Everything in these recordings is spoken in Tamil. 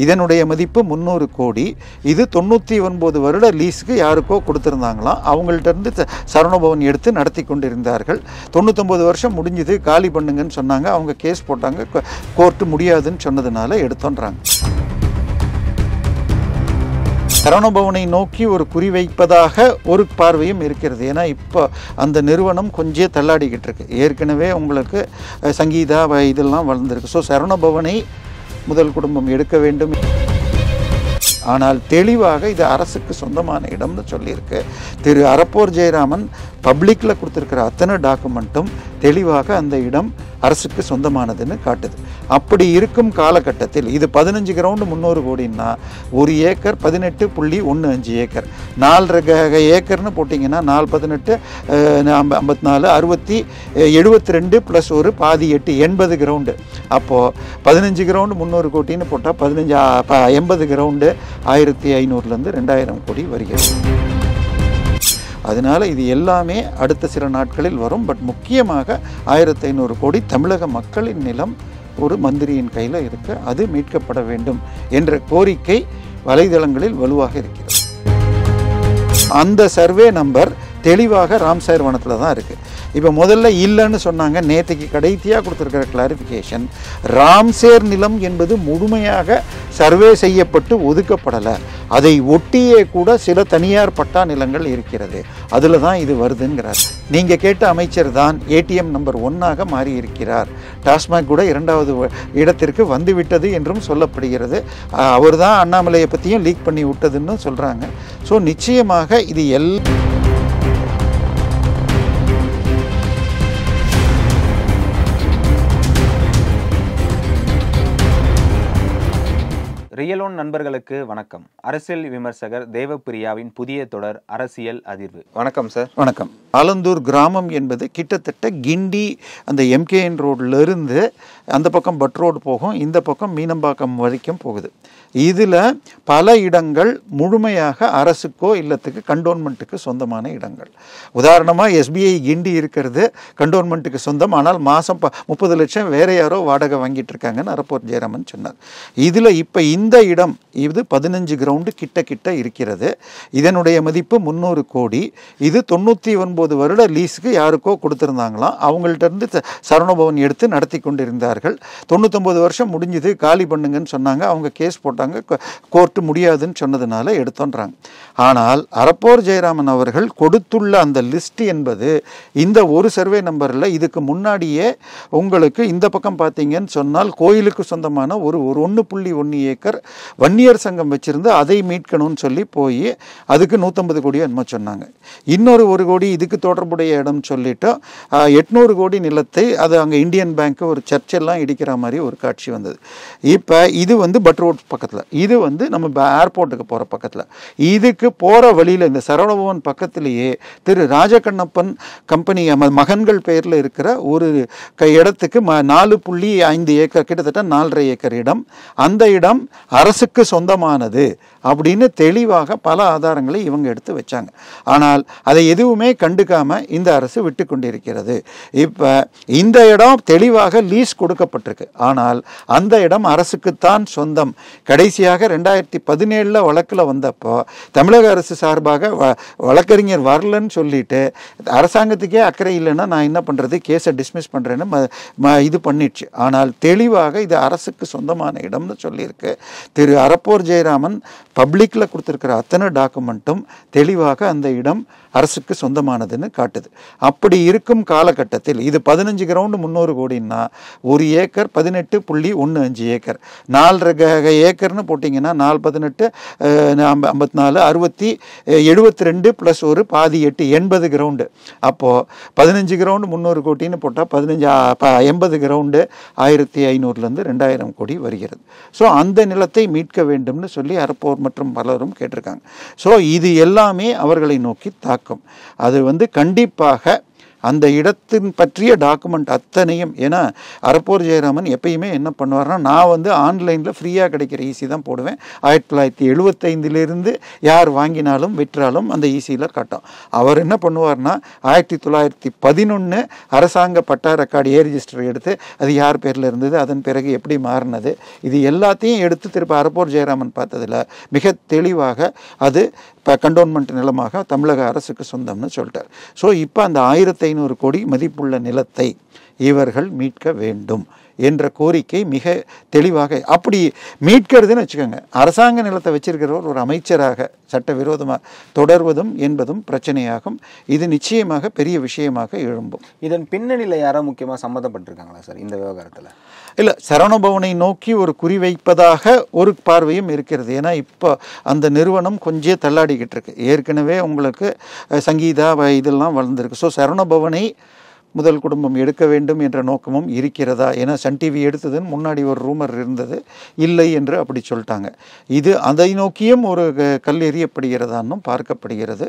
இதனுடைய மதிப்பு 300 கோடி. இது 99 வருட லீஸுக்கு யாருக்கோ கொடுத்துருந்தாங்களாம். அவங்கள்ட்ட இருந்து சரவணபவன் எடுத்து நடத்தி கொண்டிருந்தார்கள். 99 வருஷம் முடிஞ்சது, காலி பண்ணுங்கன்னு சொன்னாங்க. அவங்க கேஸ் போட்டாங்க, கோர்ட்டு முடியாதுன்னு சொன்னதுனால எடுத்தோன்றாங்க. சரவணபவனை நோக்கி ஒரு குறிவைப்பதாக ஒரு பார்வையும் இருக்கிறது. ஏன்னா இப்போ அந்த நிறுவனம் கொஞ்சம் தள்ளாடிக்கிட்டு இருக்கு. ஏற்கனவே உங்களுக்கு சங்கீதா இதெல்லாம் வளர்ந்துருக்கு. ஸோ சரவணபவனை முதல் குடும்பம் எடுக்க வேண்டும். ஆனால் தெளிவாக இது அரசுக்கு சொந்தமான இடம்னு சொல்லியிருக்கு. திரு அரப்போர் ஜெயராமன் பப்ளிக்கில் கொடுத்துருக்கிற அத்தனை டாக்குமெண்ட்டும் தெளிவாக அந்த இடம் அரசுக்கு சொந்தமானதுன்னு காட்டுது. அப்படி இருக்கும் காலகட்டத்தில் இது 15 கிரவுண்டு 300 கோடின்னா ஒரு ஏக்கர் 18.15 ஏக்கர், 4 ஏக்கர்னு போட்டிங்கன்னா 4 18 54 72 ப்ளஸ் ஒரு பாதி 8 80 கிரவுண்டு. அப்போது 15 கிரவுண்டு 300 கோடின்னு போட்டால் 80 கிரவுண்டு 1500லேருந்து 2000 கோடி வருகிறது. அதனால் இது எல்லாமே அடுத்த சில நாட்களில் வரும். பட் முக்கியமாக 1500 கோடி தமிழக மக்களின் நிலம் ஒரு மந்திரியின் கையில் இருக்கு. அது மீட்கப்பட வேண்டும் என்ற கோரிக்கை வலைதளங்களில் வலுவாக இருக்கிறது. அந்த சர்வே நம்பர் தெளிவாக ராம்சார் வனத்தில் தான் இருக்குது. இப்போ முதல்ல இல்லைன்னு சொன்னாங்க. நேற்றுக்கு கடைசியாக கொடுத்துருக்கிற கிளாரிஃபிகேஷன், ராம்சேர் நிலம் என்பது முழுமையாக சர்வே செய்யப்பட்டு ஒதுக்கப்படலை. அதை ஒட்டியே கூட சில தனியார் பட்டா நிலங்கள் இருக்கிறது. அதில் தான் இது வருதுங்கிறார். நீங்கள் கேட்ட அமைச்சர் தான் ஏடிஎம் நம்பர் 1ஆக மாறி இருக்கிறார். டாஸ்மாக் கூட 2வது இடத்திற்கு வந்துவிட்டது என்றும் சொல்லப்படுகிறது. அவர் தான் அண்ணாமலையை பற்றியும் லீக் பண்ணி விட்டதுன்னு சொல்கிறாங்க. ஸோ நிச்சயமாக இது ரியல் ஒன் நண்பர்களுக்கு வணக்கம். அரசியல் விமர்சகர் தேவப்பிரியாவின் புதிய தொடர் அரசியல் அதிர்வு. வணக்கம் சார். வணக்கம். ஆலந்தூர் கிராமம் என்பது கிட்டத்தட்ட கிண்டி அந்த எம்கேஎன் ரோட்லேருந்து அந்த பக்கம் பட் ரோடு போகும், இந்த பக்கம் மீனம்பாக்கம் வரைக்கும் போகுது. இதில் பல இடங்கள் முழுமையாக அரசுக்கோ இல்லத்துக்கு கண்டோன்மெண்ட்டுக்கு சொந்தமான இடங்கள். உதாரணமாக எஸ்பிஐ கிண்டி இருக்கிறது கண்டோன்மெண்ட்டுக்கு சொந்தம். ஆனால் மாதம் 30 லட்சம் வேறு யாரோ வாடகை வாங்கிட்டு இருக்காங்கன்னு அரப்போர் ஜெயராமன் சொன்னார். இதில் இப்போ இந்த இடம் இது 15 கிரவுண்டு கிட்ட இருக்கிறது. இதனுடைய மதிப்பு 300 கோடி. இது 99 வருட லீஸுக்கு யாருக்கோ கொடுத்துருந்தாங்களாம். அவங்கள்ட்ட இருந்து சரவணபவன் எடுத்து நடத்தி கொண்டிருந்தார்கள். 99 வருஷம் முடிஞ்சது, காலி பண்ணுங்கன்னு சொன்னாங்க. அவங்க கேஸ் போட்டாங்க, கோர்ட்டு முடியாதுன்னு சொன்னதுனால எடுத்தோன்றாங்க. ஆனால் அரப்போர் ஜெயராமன் அவர்கள் கொடுத்துள்ள அந்த லிஸ்ட் என்பது இந்த ஒரு சர்வே நம்பரில் இதுக்கு முன்னாடியே உங்களுக்கு இந்த பக்கம் பார்த்தீங்கன்னு சொன்னால் கோயிலுக்கு சொந்தமான ஒரு 1.1 ஏக்கர் வன்னியர் சங்கம் வச்சிருந்து அதை மீட்கணும்னு சொல்லி போய் அதுக்கு 150 கோடி என்னமோ சொன்னாங்க. இன்னொரு 1 கோடி இதுக்கு தொடர்புடைய இடம் சொல்லிட்டு 800 கோடி நிலத்தை அது அங்கே இந்தியன் பேங்க்கு ஒரு சர்ச்செல்லாம் இடிக்கிற மாதிரி ஒரு காட்சி வந்தது. இப்போ இது பட் ரோட் பக்கத்தில், இது நம்ம ஏர்போர்ட்டுக்கு போகிற பக்கத்தில், இதுக்கு போகிற வழியில் இந்த சரவணபவன் பக்கத்திலேயே திரு ராஜகண்ணப்பன் கம்பெனி மகன்கள் பெயரில் இருக்கிற ஒரு இடத்துக்கு 4.5 ஏக்கர், கிட்டத்தட்ட 4.5 ஏக்கர் இடம். அந்த இடம் அரசுக்கு சொந்தமானது அப்படின்னு தெளிவாக பல ஆதாரங்களை இவங்க எடுத்து வச்சாங்க. ஆனால் அதை எதுவுமே கண்டுக்காம இந்த அரசு விட்டு கொண்டிருக்கிறது. இப்போ இந்த இடம் தெளிவாக லீஸ் கொடுக்கப்பட்டிருக்கு. ஆனால் அந்த இடம் அரசுக்குத்தான் சொந்தம். கடைசியாக 2017 வழக்கில் வந்தப்போ தமிழக அரசு சார்பாக வழக்கறிஞர் வரலன்னு சொல்லிட்டு அரசாங்கத்துக்கே அக்கறை இல்லைன்னா நான் என்ன பண்ணுறது, கேஸை டிஸ்மிஸ் பண்ணுறேன்னு இது பண்ணிடுச்சு. ஆனால் தெளிவாக இது அரசுக்கு சொந்தமான இடம்னு சொல்லியிருக்கு. திரு அரப்போர் ஜெயராமன் பப்ளிக்கில் கொடுத்துருக்கிற அத்தனை டாக்குமெண்ட்டும் தெளிவாக அந்த இடம் அரசுக்கு சொந்தமானதுன்னு காட்டுது. அப்படி இருக்கும் காலகட்டத்தில் இது 15 கிரவுண்டு 300 கோடின்னா ஒரு ஏக்கர் 18.15 ஏக்கர், 4 ஏக்கர்னு போட்டிங்கன்னா 4 18 54 72 ப்ளஸ் ஒரு பாதி 8 80 கிரவுண்டு. அப்போது 15 கிரவுண்டு 300 கோடின்னு போட்டால் 80 கிரவுண்டு 1500லேருந்து 2000 கோடி வருகிறது. ஸோ அந்த நிலத்தை மீட்க வேண்டும்னு சொல்லி அரப்போர் மற்றும் பலரும் கேட்டிருக்காங்க. ஸோ இது எல்லாமே அவர்களை நோக்கி தாக்கும். அது கண்டிப்பாக அந்த இடத்தின் பற்றிய டாக்குமெண்ட் அத்தனையும். ஏன்னா அரப்போர் ஜெயராமன் எப்பயுமே என்ன பண்ணுவார்னா, நான் வந்து ஆன்லைனில் ஃப்ரீயாக கிடைக்கிற ஈசி தான் போடுவேன். 1975 யார் வாங்கினாலும் விற்றாலும் அந்த ஈசியில் காட்டும். அவர் என்ன பண்ணுவார்னா 1911 அரசாங்க பட்டா ரெக்கார்டு ரெஜிஸ்டர் எடுத்து அது யார் பேரில் இருந்தது, அதன் பிறகு எப்படி மாறினது, இது எல்லாத்தையும் எடுத்து திருப்ப அரப்போர் ஜெயராமன் பார்த்ததில் மிக தெளிவாக அது இப்போ கண்டோன்மெண்ட் நிலமாக தமிழக அரசுக்கு சொந்தம்னு சொல்லிட்டார். ஸோ இப்போ அந்த 1500 கோடி மதிப்புள்ள நிலத்தை இவர்கள் மீட்க வேண்டும் என்ற கோரிக்கை மிக தெளிவாக. அப்படி மீட்கிறதுன்னு வச்சுக்கோங்க, அரசாங்க நிலத்தை வச்சிருக்கிறவர் ஒரு அமைச்சராக சட்டவிரோதமாக தொடர்வதும் என்பதும் பிரச்சனையாகும். இது நிச்சயமாக பெரிய விஷயமாக எழும்பும். இதன் பின்னணியில் யாரோ முக்கியமாக சம்மந்தப்பட்டிருக்காங்களா சார் இந்த விவகாரத்தில்? இல்லை, சரவணபவனை நோக்கி ஒரு குறிவைப்பதாக ஒரு பார்வையும் இருக்கிறது. ஏன்னா இப்போ அந்த நிறுவனம் கொஞ்சம் தள்ளாடிக்கிட்டு இருக்கு. ஏற்கனவே உங்களுக்கு சங்கீதா இதெல்லாம் வளர்ந்துருக்கு. ஸோ சரவணபவனை முதல் குடும்பம் எடுக்க வேண்டும் என்ற நோக்கமும் இருக்கிறதா? ஏன்னா சன் டிவி எடுத்ததுன்னு முன்னாடி ஒரு ரூமர் இருந்தது, இல்லை என்று அப்படி சொல்லிட்டாங்க. இது அதை நோக்கியும் ஒரு கல் எறியப்படுகிறதான்னு பார்க்கப்படுகிறது.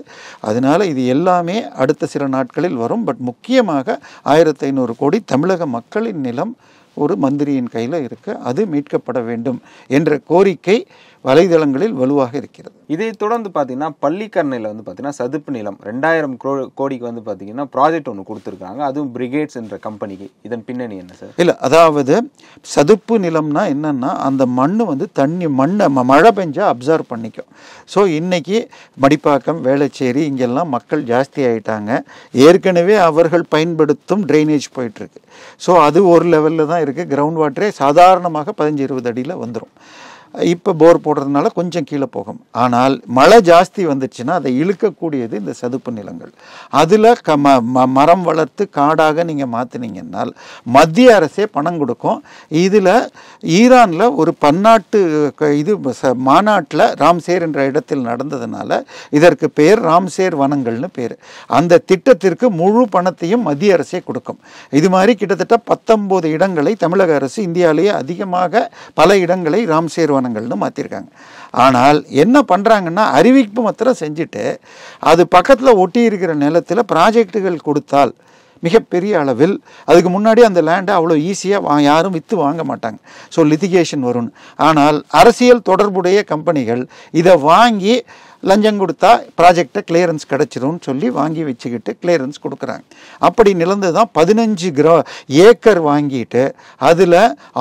அதனால் இது எல்லாமே அடுத்த சில நாட்களில் வரும். பட் முக்கியமாக 1500 கோடி தமிழக மக்களின் நிலம் ஒரு மந்திரியின் கையில் இருக்கு, அது மீட்கப்பட வேண்டும் என்ற கோரிக்கை வலைதளங்களில் வலுவாக இருக்கிறது. இதை தொடர்ந்து பார்த்தீங்கன்னா பள்ளிக்கரணையில் வந்து பார்த்தீங்கன்னா சதுப்பு நிலம் 2000 கோடிக்கு வந்து பார்த்தீங்கன்னா ப்ராஜெக்ட் ஒன்று கொடுத்துருக்காங்க, அதுவும் பிரிகேட்ஸ் என்ற கம்பெனிக்கு. இதன் பின்னணி என்ன சார்? இல்லை, அதாவது சதுப்பு நிலம்னா என்னன்னா, அந்த மண் வந்து மண்ணை மழை பெஞ்சா அப்சர்வ் பண்ணிக்கும். ஸோ இன்னைக்கு மடிப்பாக்கம், வேளச்சேரி இங்கெல்லாம் மக்கள் ஜாஸ்தி ஆகிட்டாங்க. ஏற்கனவே அவர்கள் பயன்படுத்தும் ட்ரைனேஜ் போயிட்டுருக்கு. ஸோ அது ஒரு லெவலில் தான் இருக்குது. கிரவுண்ட் வாட்டரே சாதாரணமாக 15-20 அடியில் வந்துடும். இப்போ போர் போடுறதுனால கொஞ்சம் கீழே போகும். ஆனால் மழை ஜாஸ்தி வந்துடுச்சுன்னா அதை இழுக்கக்கூடியது இந்த சதுப்பு நிலங்கள். அதில் மரம் வளர்த்து காடாக நீங்கள் மாற்றினீங்கன்னால் மத்திய அரசே பணம் கொடுக்கும். இதில் ஈரானில் ஒரு பன்னாட்டு இது மாநாட்டில் ராம்சேர் என்ற இடத்தில் நடந்ததுனால இதற்கு பேர் ராம்சேர் வனங்கள்னு பேர். அந்த திட்டத்திற்கு முழு பணத்தையும் மத்திய அரசே கொடுக்கும். இது மாதிரி கிட்டத்தட்ட 19 இடங்களை தமிழக அரசு இந்தியாவிலேயே அதிகமாக பல இடங்களை ராம்சேர் வனங்கள்னு மாற்றிருக்காங்க. ஆனால் என்ன பண்ணுறாங்கன்னா, அறிவிப்பு மாத்திரம் செஞ்சுட்டு அது பக்கத்தில் ஒட்டி இருக்கிற நிலத்தில் ப்ராஜெக்டுகள் கொடுத்தால் மிகப்பெரிய அளவில், அதுக்கு முன்னாடி அந்த லேண்டை அவ்வளோ ஈஸியாக யாரும் விற்று வாங்க மாட்டாங்க. ஸோ லிட்டிகேஷன் வரும். ஆனால் அரசியல் தொடர்புடைய கம்பெனிகள் இதை வாங்கி லஞ்சம் கொடுத்தா ப்ராஜெக்டை கிளியரன்ஸ் கிடச்சிரும்னு சொல்லி வாங்கி வச்சுக்கிட்டு கிளியரன்ஸ் கொடுக்குறாங்க. அப்படி நிலந்து தான் 15 ஏக்கர் வாங்கிட்டு அதில்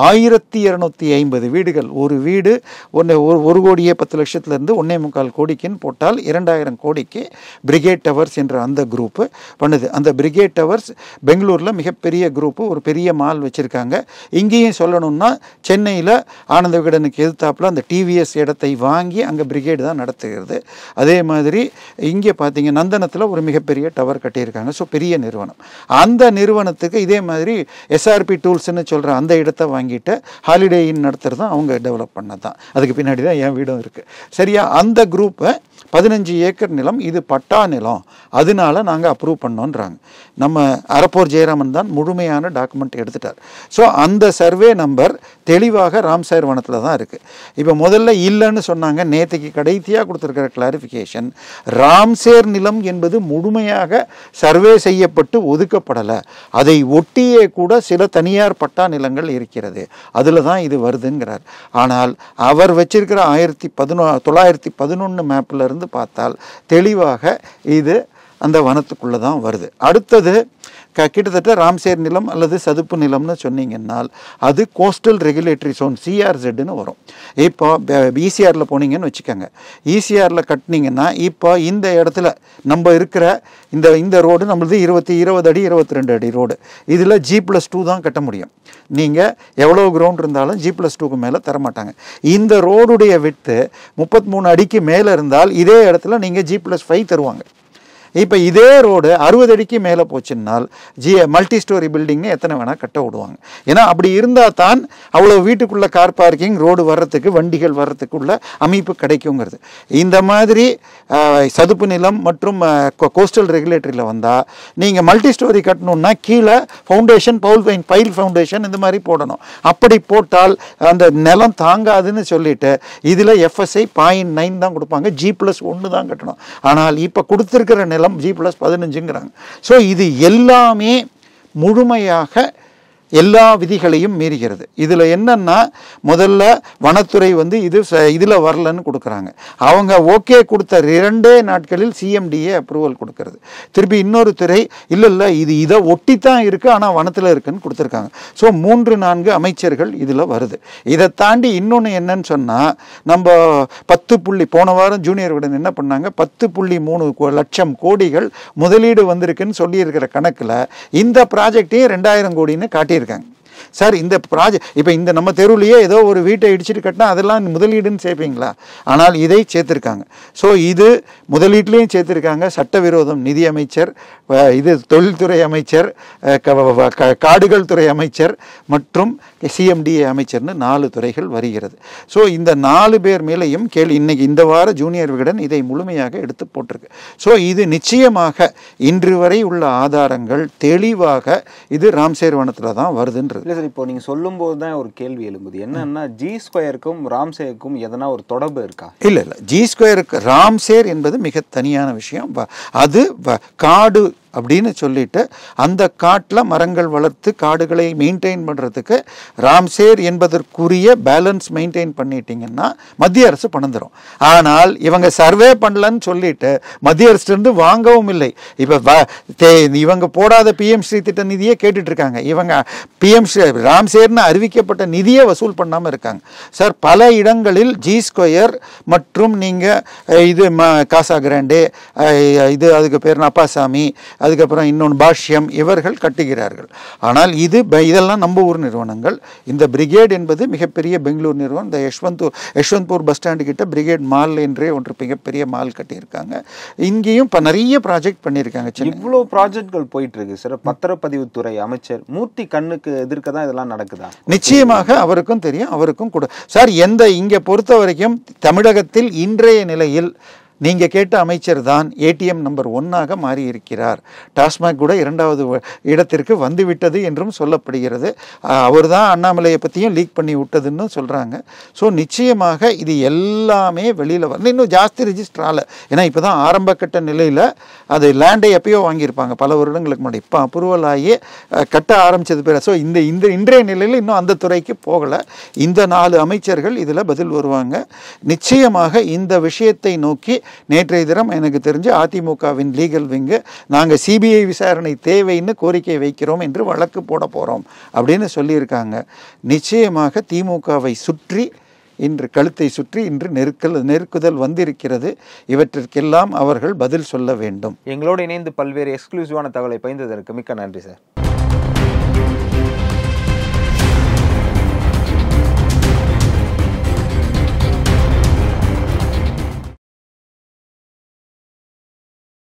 1250 வீடுகள், ஒரு வீடு 1,10,00,000 1.25 கோடிக்குன்னு போட்டால் 2000 கோடிக்கு பிரிகேட் டவர்ஸ் என்ற அந்த குரூப்பு பண்ணுது. அந்த பிரிகேட் டவர்ஸ் பெங்களூரில் மிகப்பெரிய குரூப்பு, ஒரு பெரிய மால் வச்சுருக்காங்க. இங்கேயும் சொல்லணும்னா சென்னையில் ஆனந்த விகடனுக்கு எதிர்த்தாப்பில் அந்த டிவிஎஸ் இடத்தை வாங்கி அங்கே பிரிகேடு தான் நடத்துகிறது. அதே மாதிரி இங்கே பார்த்தீங்க நந்தனத்தில் ஒரு மிகப்பெரிய டவர் கட்டியிருக்காங்க. ஸோ பெரிய நிறுவனம். அந்த நிறுவனத்துக்கு இதே மாதிரி எஸ்ஆர்பி டூல்ஸ்ன்னு சொல்கிற அந்த இடத்த வாங்கிட்டு ஹாலிடே இன் நடத்துறது தான் அவங்க டெவலப் பண்ணது தான். அதுக்கு பின்னாடி தான் என் வீடும் இருக்குது. சரியா? அந்த குரூப்பை 15 ஏக்கர் நிலம், இது பட்டா நிலம், அதனால நாங்கள் அப்ரூவ் பண்ணோன்றாங்க. நம்ம அரப்போர் ஜெயராமன் தான் முழுமையான டாக்குமெண்ட் எடுத்துட்டார். ஸோ அந்த சர்வே நம்பர் தெளிவாக ராம்சேர் வனத்தில் தான் இருக்குது. இப்போ முதல்ல இல்லைன்னு சொன்னாங்க, நேற்றுக்கு கடைசியாக கொடுத்துருக்கிற கிளாரிஃபிகேஷன், ராம்சேர் நிலம் என்பது முழுமையாக சர்வே செய்யப்பட்டு ஒதுக்கப்படலை. அதை ஒட்டியே கூட சில தனியார் பட்டா நிலங்கள் இருக்கிறது, அதில் தான் இது வருதுங்கிறார். ஆனால் அவர் வச்சிருக்கிற 1911 மேப்பில் இருந்து பார்த்தால் தெளிவாக இது அந்த வனத்துக்குள்ளே தான் வருது. அடுத்தது கிட்டத்தட்ட ராம்சேர் நிலம் அல்லது சதுப்பு நிலம்னு சொன்னீங்கன்னால் அது கோஸ்டல் ரெகுலேட்டரி ஜோன் CRZன்னு வரும். இப்போ ஈசிஆரில் போனீங்கன்னு வச்சுக்கோங்க, ஈசிஆரில் கட்டினீங்கன்னா இப்போ இந்த இடத்துல நம்ம இருக்கிற இந்த ரோடு நம்மளது 20 அடி 22 அடி ரோடு. இதில் G+2 தான் கட்ட முடியும். நீங்கள் எவ்வளோ கிரவுண்ட் இருந்தாலும் G+2க்கு மேலே தரமாட்டாங்க. இந்த ரோடுடைய விட்டு 33 அடிக்கு மேலே இருந்தால் இதே இடத்துல நீங்கள் G+5 தருவாங்க. இப்போ இதே ரோடு 60 அடிக்கு மேலே போச்சுன்னால் மல்டி ஸ்டோரி பில்டிங்னு எத்தனை வேணால் கட்ட விடுவாங்க. ஏன்னா அப்படி இருந்தால் தான் அவ்வளோ வீட்டுக்குள்ளே கார் பார்க்கிங், ரோடு வர்றதுக்கு, வண்டிகள் வர்றதுக்குள்ள அமைப்பு கிடைக்குங்கிறது. இந்த மாதிரி சதுப்பு நிலம் மற்றும் கோஸ்டல் ரெகுலேட்டரியில் வந்தால் நீங்கள் மல்டி ஸ்டோரி கட்டணுன்னா கீழே ஃபவுண்டேஷன், பைல் ஃபவுண்டேஷன் இந்த மாதிரி போடணும். அப்படி போட்டால் அந்த நிலம் தாங்காதுன்னு சொல்லிட்டு இதில் FSI 0.9 தான் கொடுப்பாங்க, G+1 தான் கட்டணும். ஆனால் இப்போ கொடுத்துருக்கிற நிலம் எல்லாம் G+15ங்கிறாங்க. ஸோ இது எல்லாமே முழுமையாக எல்லா விதிகளையும் மீறுகிறது. இதில் என்னன்னா முதல்ல வனத்துறை வந்து இதில் வரலன்னு கொடுக்குறாங்க. அவங்க ஓகே கொடுத்த 2 நாட்களில் CMDA அப்ரூவல் கொடுக்கறது. திருப்பி இன்னொரு துறை இல்லை இதை ஒட்டித்தான் இருக்குது ஆனால் வனத்தில் இருக்குன்னு கொடுத்துருக்காங்க. ஸோ 3-4 அமைச்சர்கள் இதில் வருது. இதை தாண்டி இன்னொன்று என்னன்னு சொன்னால் நம்ம 10 போன வாரம் ஜூனியர் விகடன் என்ன பண்ணாங்க, 10.3 லட்சம் கோடிகள் முதலீடு வந்திருக்குன்னு சொல்லியிருக்கிற கணக்கில் இந்த ப்ராஜெக்டையும் 2000 கோடின்னு காட்டியிருக்காங்க. சார் இந்த ப்ராஜெக்ட் இப்போ இந்த நம்ம தெருவுலையே ஏதோ ஒரு வீட்டை இடிச்சிட்டு கட்டினா அதெல்லாம் முதலீடுன்னு சேர்ப்பீங்களா? ஆனால் இதை சேர்த்துருக்காங்க. ஸோ இது முதலீட்லேயும் சேர்த்துருக்காங்க. சட்டவிரோதம் நிதி அமைச்சர், இது தொழில்துறை அமைச்சர், காடுகள் துறை அமைச்சர் மற்றும் CMDA அமைச்சர்னு 4 துறைகள் வருகிறது. ஸோ இந்த 4 பேர் மேலேயும் இன்னைக்கு இந்த வார ஜூனியர் விகடன் இதை முழுமையாக எடுத்து போட்டிருக்கு. ஸோ இது நிச்சயமாக இன்று வரை உள்ள ஆதாரங்கள் தெளிவாக இது ராம்சேர் வனத்தில் தான் வருதுன்றது. இல்லை சார், இப்போ நீங்கள் சொல்லும்போது தான் ஒரு கேள்வி எழும்புது. என்னன்னா G2க்கும் ராம்சேருக்கும் எதனா ஒரு தொடர்பு இருக்கா? இல்லை G2க்கு ராம்சேர் என்பது மிக தனியான விஷயம். அது காடு அப்படின்னு சொல்லிட்டு அந்த காட்டில் மரங்கள் வளர்த்து காடுகளை மெயின்டைன் பண்ணுறதுக்கு ராம்சேர் என்பதற்குரிய பேலன்ஸ் மெயின்டைன் பண்ணிட்டீங்கன்னா மத்திய அரசு பணம் தரும். ஆனால் இவங்க சர்வே பண்ணலன்னு சொல்லிட்டு மத்திய அரசுலேருந்து வாங்கவும் இல்லை. இப்போ இவங்க போடாத PM-ஸ்ரீ திட்ட நிதியே கேட்டுட்ருக்காங்க. இவங்க PM-ஸ்ரீ ராம்சேர்னு அறிவிக்கப்பட்ட நிதியை வசூல் பண்ணாமல் இருக்காங்க. சார் பல இடங்களில் G2 மற்றும் நீங்கள் இது காசா கிராண்டே, இது அதுக்கு பேர் அப்பாசாமி, அதுக்கப்புறம் இன்னொன்று பாஷ்யம், இவர்கள் கட்டுகிறார்கள். ஆனால் இதெல்லாம் நம்ம ஊர் நிறுவனங்கள். இந்த பிரிகேட் என்பது மிகப்பெரிய பெங்களூர் நிறுவனம். இந்த யஷ்வந்த்பூர் பஸ் ஸ்டாண்டு கிட்ட பிரிகேட் மால் என்றே ஒன்று மிகப்பெரிய மால் கட்டியிருக்காங்க. இங்கேயும் இப்போ நிறைய ப்ராஜெக்ட் பண்ணியிருக்காங்க. இவ்வளோ ப்ராஜெக்ட்கள் போயிட்டு இருக்கு சார். பத்திரப்பதிவுத்துறை அமைச்சர் மூர்த்தி கண்ணுக்கு எதிர்க்க தான் இதெல்லாம் நடக்குதா? நிச்சயமாக அவருக்கும் தெரியும், அவருக்கும் கூட. சார் இங்கே பொறுத்த வரைக்கும் தமிழகத்தில் இன்றைய நிலையில் நீங்கள் கேட்ட அமைச்சர் தான் ATM நம்பர் 1ஆக மாறி இருக்கிறார். டாஸ்மாக் கூட 2வது இடத்திற்கு வந்துவிட்டது என்றும் சொல்லப்படுகிறது. அவர் தான் அண்ணாமலையை பற்றியும் லீக் பண்ணி விட்டதுன்னு சொல்கிறாங்க. ஸோ நிச்சயமாக இது எல்லாமே வெளியில் வரணும். இன்னும் ஜாஸ்தி ரிஜிஸ்டர் ஆகலை. ஏன்னா இப்போ தான் ஆரம்ப கட்ட நிலையில் அது லேண்டை எப்பயோ வாங்கியிருப்பாங்க பல வருடங்களுக்கு முன்னாடி. இப்போ அப்ரூவல் ஆகி கட்ட ஆரம்பித்தது பேர். ஸோ இன்றைய நிலையில் இன்னும் அந்த துறைக்கு போகலை. இந்த 4 அமைச்சர்கள் இதில் பதில் வருவாங்க. நிச்சயமாக இந்த விஷயத்தை நோக்கி நேற்றைய தினம் எனக்கு தெரிஞ்சு அதிமுகவின் லீகல் விங்கு நாங்கள் CBI விசாரணை தேவைன்னு கோரிக்கை வைக்கிறோம் என்று வழக்கு போட போகிறோம் அப்படின்னு சொல்லியிருக்காங்க. நிச்சயமாக திமுகவை சுற்றி இன்று கழுத்தை சுற்றி இன்று நெருக்குதல் வந்திருக்கிறது. இவற்றிற்கெல்லாம் அவர்கள் பதில் சொல்ல வேண்டும். எங்களோடு இணைந்து பல்வேறு எக்ஸ்க்ளூசிவான தகவலை பகிர்ந்ததற்கு மிக்க நன்றி சார்.